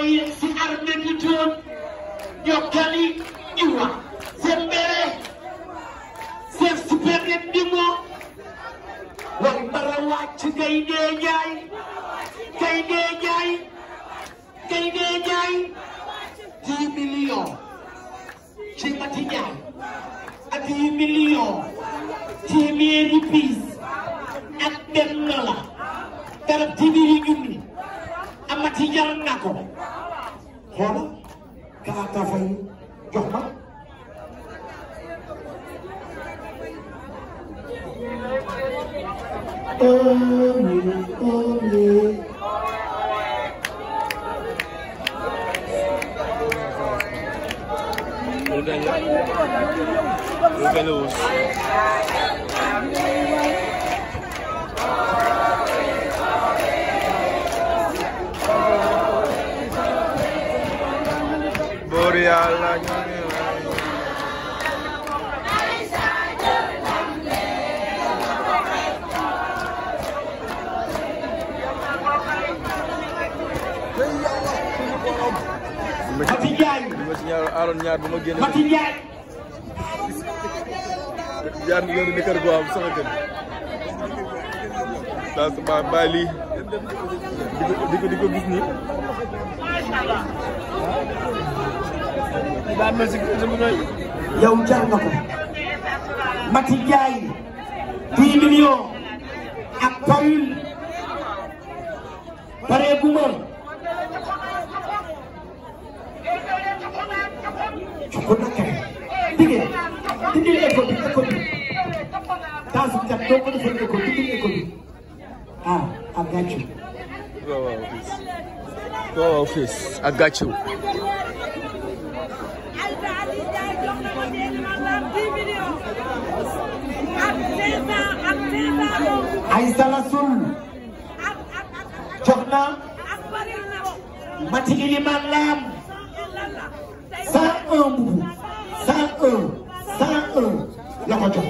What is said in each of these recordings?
yi si armée bi toon yokkali iwa sembere chef supérieur bi moo way bara wàcc Gaynde Njaay Gaynde Njaay Gaynde Njaay 10 millions ci Mati Njaay ak 10 millions téeméeri piis ak benn la garab téeméeri junni amati jar na ko xoola kaata fay jox ma Mati Njaay Mati Njaay jaar ni yoonu kër go am sama kër da sama bali diko gis ni yow jar nga ko Mati Njaay 10 millions ak parule pare bu ma ko nakay dige dige école bi tasu kat do ko defal école dige école ah I got you go office I got you ay salasul joxna Mati Iliman Lam 101 bubu 101 la ko jox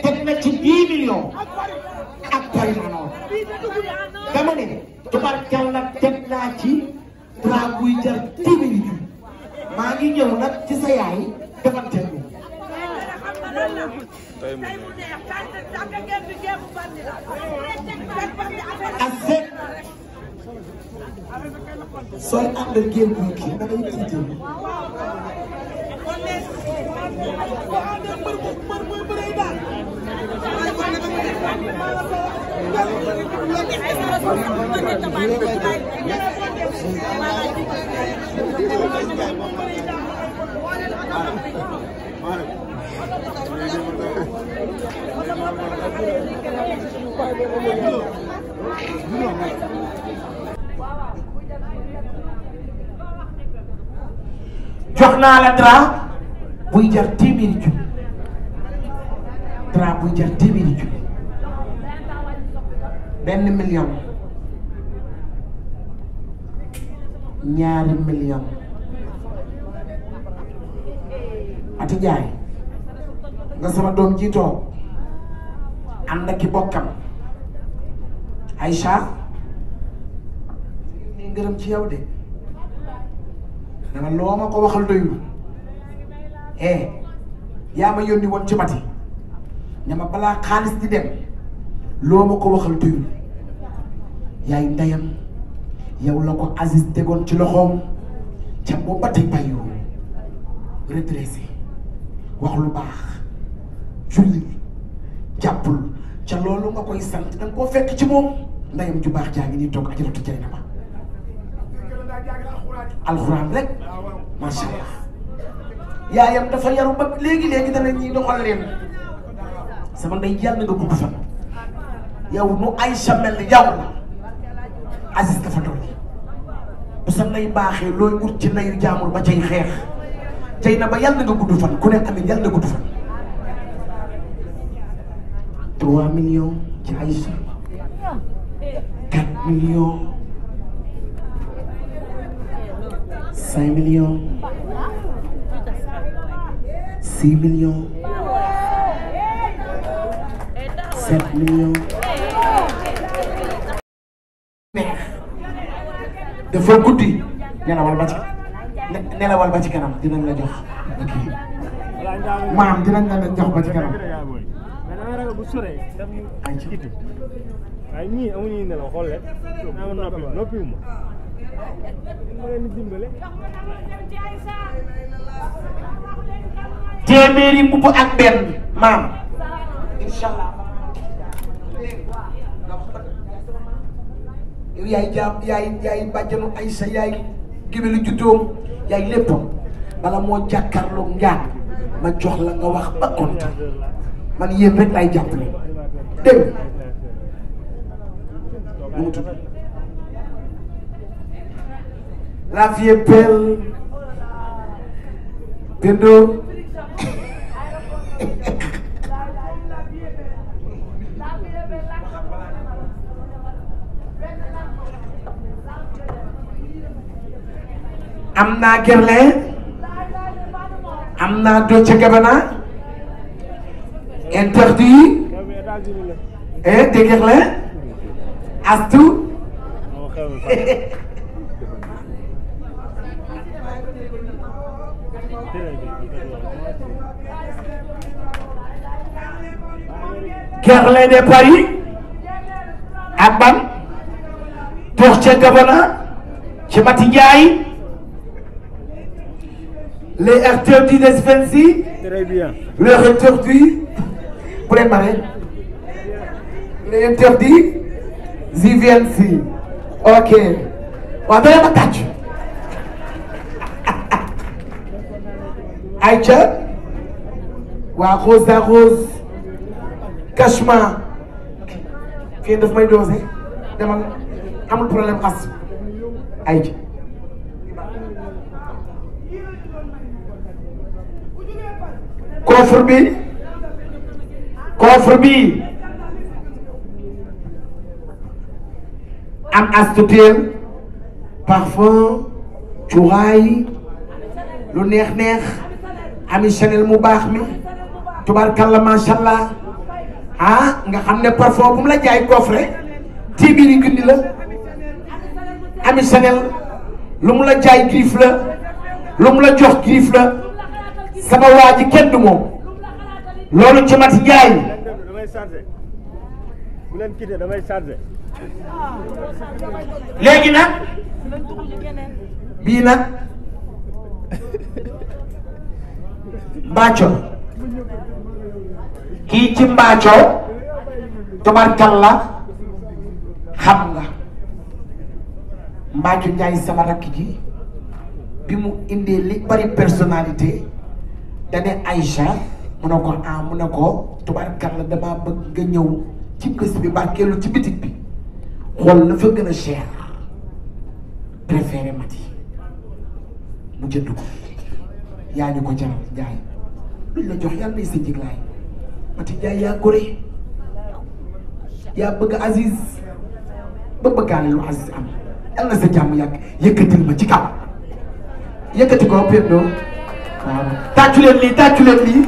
teg na ci 10 millions ak pari na noonu dama ne tubarkalla teg naa ci tra buy jar téeméeri ju maa ngi ñëw nag ci sa yaay defante ñu asek sooy ànd ak géem bu kii da ngay tiite jox naa la dra buy jar téeméeri ju dra buy jar téeméeri ju 1 million 2 million Mati Njaay nga sama doom ji toog ànd ak ki bokkam Aïcha ni ngërëm ci yow de dama loo ma ko waxal doyul yaa ma yónni woon ci Mati ne ma balaa xaalis di dem loo ma ko waxal doyul yaay ndeyam yow la ko Aziz tegoon ci loxoom ca boobu ba tey bàyyiwu redressé wax lu baax julli jàppul ca loolu nga koy sant danga koo fekk ci moom ndeyam ju baax jaa ngi nii toog ajaratu jay na ma alxuraan rek macha allah yaayam dafa yaru ba léegi dana ñuy doxal leen sama ndey yàlla nga gudd fan yow nu Aïcha mel ni yow Aziz dafa dolli bu sa ndey baaxee looy ut ci ndeyu jaamur ba cay xeex tey na ba yàlla nga gudd fan ku ne amin yàlla nga gudd fan 3 millions ci Aïcha 4 millions 5 millions 6 millions 7 millions dafa guddi nelawal ba ci nelawal ba ci kanam dinañ la jox ok maam dinañ la jox ba ci kanam ay ñii amuñu nelaw xool leen naa ma noppiwuma ma leen dimbale téeméeri mbubb ak benn maam inshallah yow yaay jaam yaay bàjjanu Aysa yaay géwélu juddoom yaay léppam bala moo jàkkaarloog njaan ma jox la nga wax ba kontaan man yéen rek lay jàppale dégg nga mu tudd la vie est belle Pendo am naa Gerle am naa Dolce Gabbana interdit de Gerle Astou Gerle de Paris ak ban Dolce Gabbana ci Mati Ndiaye les interdits de Spency. Très bien. Les interdits. Pour les marins. Les interdits. Ziviensi. Ok. On va donner ma tâche. Aïcha. Wa Rosa Rose. Cachement. Qui daf may dosé. Demal amul problème as. Aïcha. coffre bi am astutel parfum cuuraay lu neex ami Chanel mu baax mi tubaarkalla macha allah nga xam ne parfum bu mu la jaay coffre téeméeri junni la ami Chanel lu mu la jaay griffe la lu mu la jox griffe la sama waa ji kenn du moom loolu ci Mati Ndiaye damay chargé bu leen quitté damay chargé léegi nag bii nag mbaaco kii ci mbaaco tubarkalla xam nga mbaaco Ndiaye sama rakk ji bi mu indee li bari personnalité dane Aïcha mu ne ko mu ne ko tubaarkalla damaa bëgg nga ñëw ci bés bi barkeelu ci bitig bi xool la fa gën a cher préféré Mati mu jënd ko yaa ñu ko jaral Njaay luñ la jox yàlla nay sa jiglaay Mati Njaay yaa gore yaa bëgg Aziz ba bëggaale lu Aziz am yàlla na sa jàmm yàgg yëkkatil ma ci kaw yëkkati ko Pendo waaw tàccu leen lii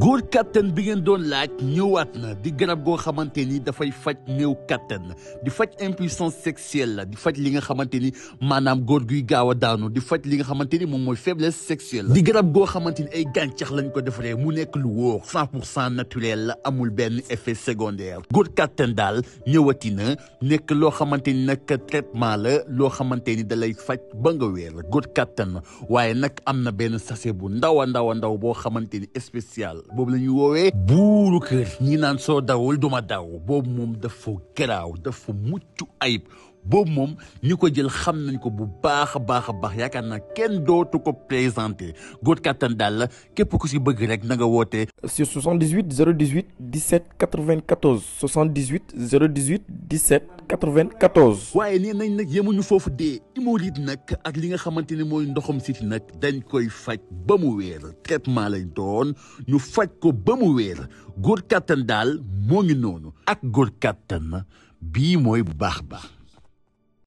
góor kattan bi ngeen doon laaj ñëwaat na di garab goo xamante ni dafay faj néew kattan di faj impuissance sexuelle la di faj li nga xamante ni maanaam góor guy gaaw a daanu di faj li nga xamante ni moom mooy faiblesse sexuelle la di garab goo xamante ni ay gàncax lañ ko defaree mu nekk lu wóor 100% naturel la amul benn effet secondaire góor kattan daal ñëwati na nekk loo xamante ni nag traitement la loo xamante ni da lay faj ba nga wéer góor kattan waaye nag am na benn sachet bu ndaw a ndaw boo xamante ni spécial boobu la ñuy woowee buuru kër ñi naan soo dawul duma daw boobu moom dafa garaaw dafa mucc ayib boobu moom ñi ko jël xam nañ ko bu baax a baax yaakaar naa kenn dootu ko présenté góor kattan daal la képp ku si bëgg rek na nga woote sur 78 018 17 94 78 018 17 94. waaye nee nañ nag yemuñu foofu dee hémorroïde nag ak li nga xamante ni mooy ndoxam siti nag dañ koy faj ba mu wéer traitement lañ doon ñu faj ko ba mu wéer góor kattan daal moo ngi noonu ak góor kattan bii mooy bu baax.